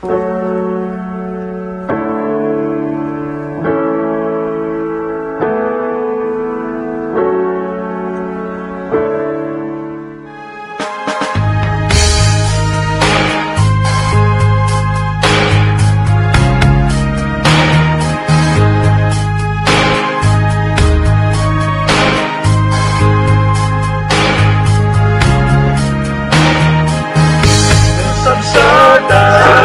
Some stardust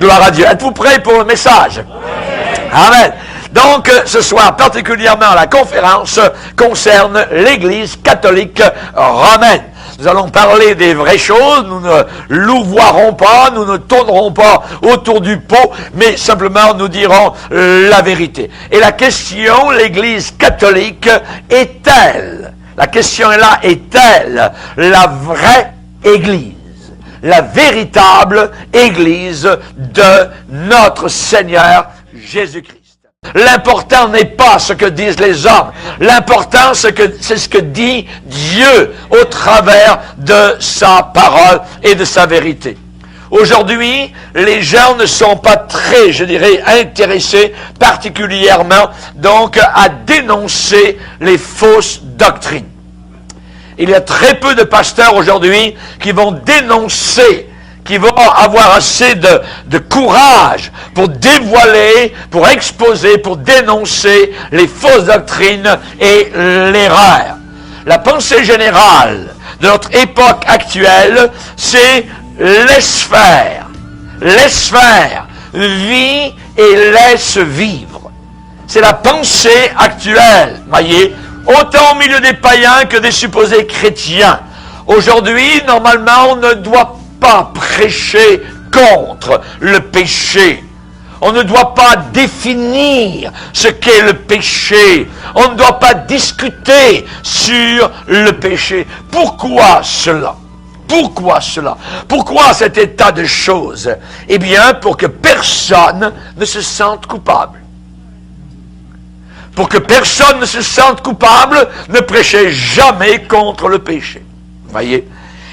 Gloire à Dieu. Êtes-vous prêts pour le message? Amen. Donc, ce soir, particulièrement, la conférence concerne l'Église catholique romaine. Nous allons parler des vraies choses, nous ne louvoirons pas, nous ne tournerons pas autour du pot, mais simplement nous dirons la vérité. Et la question, l'Église catholique est-elle, la question est là, est-elle la vraie Église? La véritable Église de notre Seigneur Jésus-Christ. L'important n'est pas ce que disent les hommes. L'important, c'est ce que dit Dieu au travers de sa parole et de sa vérité. Aujourd'hui, les gens ne sont pas très, je dirais, intéressés particulièrement donc à dénoncer les fausses doctrines. Il y a très peu de pasteurs aujourd'hui qui vont dénoncer, qui vont avoir assez de courage pour dévoiler, pour exposer, pour dénoncer les fausses doctrines et l'erreur. La pensée générale de notre époque actuelle, c'est laisse faire. Laisse faire. Vis et laisse vivre. C'est la pensée actuelle, voyez, autant au milieu des païens que des supposés chrétiens. Aujourd'hui, normalement, on ne doit pas prêcher contre le péché. On ne doit pas définir ce qu'est le péché. On ne doit pas discuter sur le péché. Pourquoi cela? Pourquoi cela? Pourquoi cet état de choses? Eh bien, pour que personne ne se sente coupable. Pour que personne ne se sente coupable, ne prêchez jamais contre le péché. Voyez?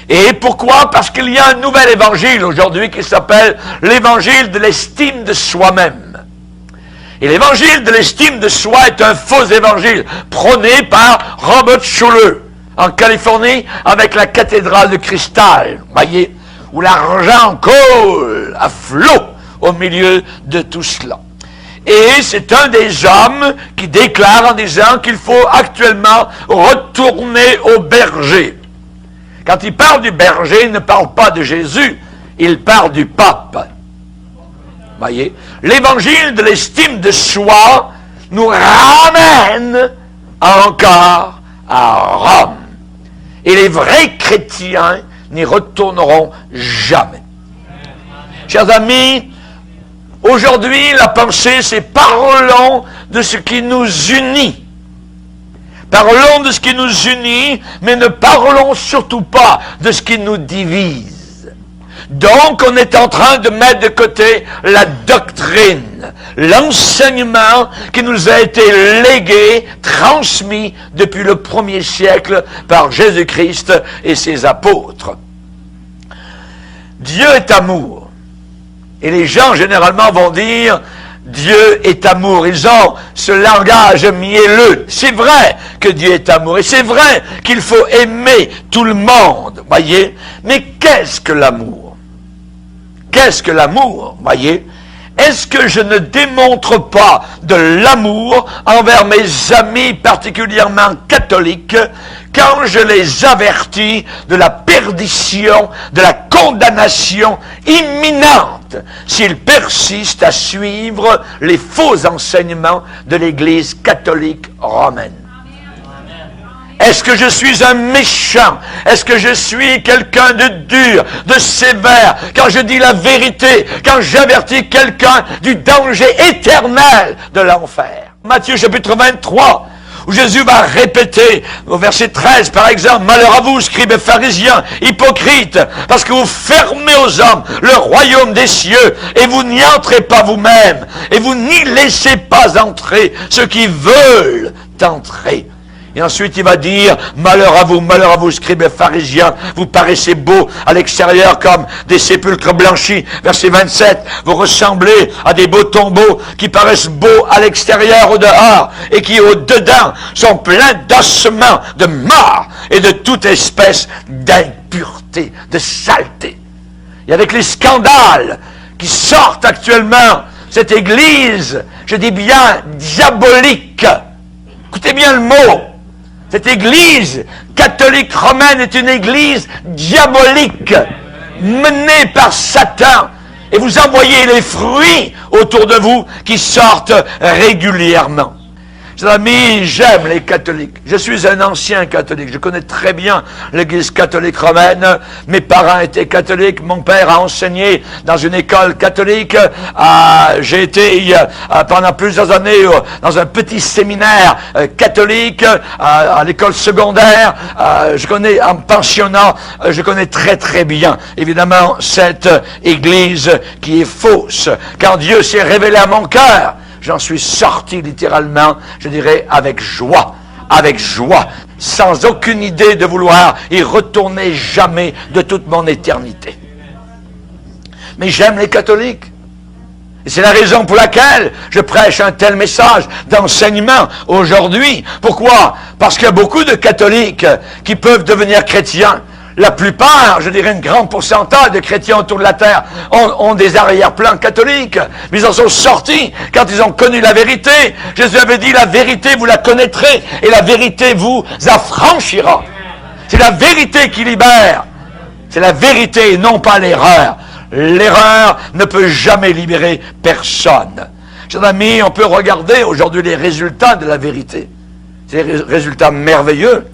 Et pourquoi? Parce qu'il y a un nouvel évangile aujourd'hui qui s'appelle l'évangile de l'estime de soi-même. Et l'évangile de l'estime de soi est un faux évangile prôné par Robert Schuller en Californie avec la cathédrale de cristal, voyez, où l'argent coule à flot au milieu de tout cela. Et c'est un des hommes qui déclare en disant qu'il faut actuellement retourner au berger. Quand il parle du berger, il ne parle pas de Jésus, il parle du pape. Voyez, l'évangile de l'estime de soi nous ramène encore à Rome. Et les vrais chrétiens n'y retourneront jamais. Chers amis, aujourd'hui, la pensée, c'est parlons de ce qui nous unit. Parlons de ce qui nous unit, mais ne parlons surtout pas de ce qui nous divise. Donc, on est en train de mettre de côté la doctrine, l'enseignement qui nous a été légué, transmis depuis le 1er siècle par Jésus-Christ et ses apôtres. Dieu est amour. Et les gens, généralement, vont dire Dieu est amour. Ils ont ce langage mielleux. C'est vrai que Dieu est amour. Et c'est vrai qu'il faut aimer tout le monde, voyez. Mais qu'est-ce que l'amour? Qu'est-ce que l'amour, voyez? Est-ce que je ne démontre pas de l'amour envers mes amis particulièrement catholiques quand je les avertis de la perdition, de la condamnation imminente s'ils persistent à suivre les faux enseignements de l'Église catholique romaine? Est-ce que je suis un méchant? Est-ce que je suis quelqu'un de dur, de sévère, quand je dis la vérité, quand j'avertis quelqu'un du danger éternel de l'enfer? Matthieu chapitre 23, où Jésus va répéter, au verset 13 par exemple, « Malheur à vous, scribes et pharisiens, hypocrites, parce que vous fermez aux hommes le royaume des cieux, et vous n'y entrez pas vous-même, et vous n'y laissez pas entrer ceux qui veulent entrer. » Et ensuite, il va dire, malheur à vous, scribes et pharisiens, vous paraissez beaux à l'extérieur comme des sépulcres blanchis. Verset 27, vous ressemblez à des beaux tombeaux qui paraissent beaux à l'extérieur au dehors et qui au dedans sont pleins d'ossements, de mort et de toute espèce d'impureté, de saleté. Et avec les scandales qui sortent actuellement, cette église, je dis bien diabolique, écoutez bien le mot, cette église catholique romaine est une église diabolique, menée par Satan Et vous envoyez les fruits autour de vous qui sortent régulièrement. Chers amis, j'aime les catholiques. Je suis un ancien catholique. Je connais très bien l'Église catholique romaine. Mes parents étaient catholiques. Mon père a enseigné dans une école catholique. J'ai été pendant plusieurs années dans un petit séminaire catholique à l'école secondaire. Je connais, en pensionnat, je connais très très bien, évidemment, cette Église qui est fausse. Quand Dieu s'est révélé à mon cœur, j'en suis sorti littéralement, je dirais, avec joie, sans aucune idée de vouloir y retourner jamais de toute mon éternité. Mais j'aime les catholiques. Et c'est la raison pour laquelle je prêche un tel message d'enseignement aujourd'hui. Pourquoi? Parce qu'il y a beaucoup de catholiques qui peuvent devenir chrétiens. La plupart, je dirais un grand pourcentage de chrétiens autour de la terre ont des arrière-plans catholiques. Mais ils en sont sortis quand ils ont connu la vérité. Jésus avait dit, la vérité vous la connaîtrez et la vérité vous affranchira. C'est la vérité qui libère. C'est la vérité et non pas l'erreur. L'erreur ne peut jamais libérer personne. Chers amis, on peut regarder aujourd'hui les résultats de la vérité. C'est des résultats merveilleux.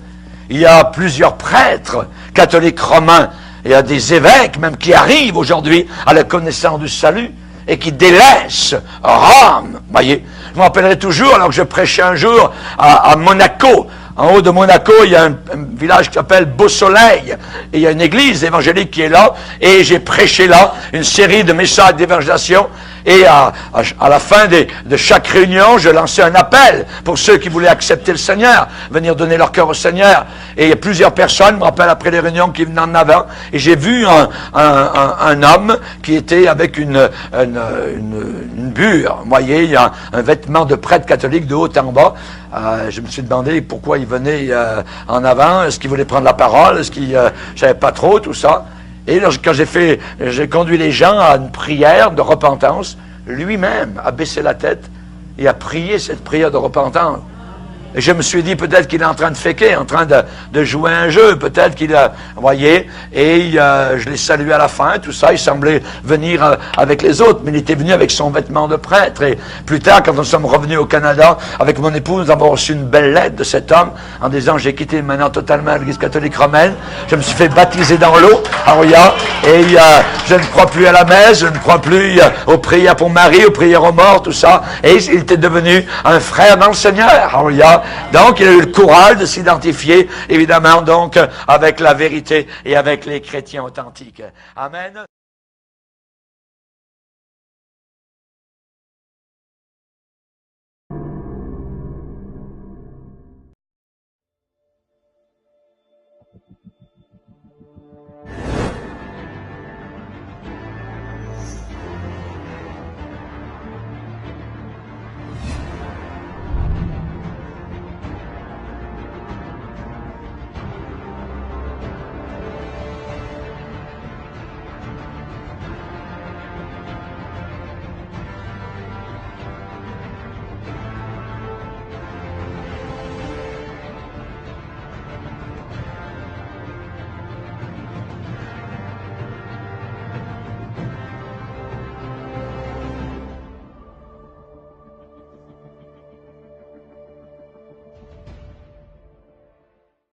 Il y a plusieurs prêtres catholiques romains, il y a des évêques même qui arrivent aujourd'hui à la connaissance du salut et qui délaissent Rome. Voyez, je me rappellerai toujours, alors que je prêchais un jour à Monaco. En haut de Monaco, il y a un village qui s'appelle Beau-Soleil. Et il y a une église évangélique qui est là. Et j'ai prêché là une série de messages d'évangélisation. Et à la fin de chaque réunion, je lançais un appel pour ceux qui voulaient accepter le Seigneur, venir donner leur cœur au Seigneur. Et il y a plusieurs personnes, je me rappelle après les réunions, qui venaient en avant. Et j'ai vu un homme qui était avec une bure. Vous voyez, il y a un vêtement de prêtre catholique de haut en bas. Je me suis demandé pourquoi il venait en avant. Est-ce qu'il voulait prendre la parole? Est-ce qu'il je savais pas trop, tout ça. Et quand j'ai conduit les gens à une prière de repentance, lui-même a baissé la tête et a prié cette prière de repentance. Et je me suis dit, peut-être qu'il est en train de féquer, en train de jouer un jeu, peut-être qu'il a, vous voyez, et je l'ai salué à la fin, tout ça, il semblait venir avec les autres, mais il était venu avec son vêtement de prêtre. Et plus tard, quand nous sommes revenus au Canada, avec mon épouse, nous avons reçu une belle lettre de cet homme, en disant, j'ai quitté maintenant totalement l'Église catholique romaine, je me suis fait baptiser dans l'eau, et je ne crois plus à la messe, je ne crois plus aux prières pour Marie, aux prières aux morts, tout ça, et il était devenu un frère dans le Seigneur, donc, il a eu le courage de s'identifier, évidemment, donc, avec la vérité et avec les chrétiens authentiques. Amen.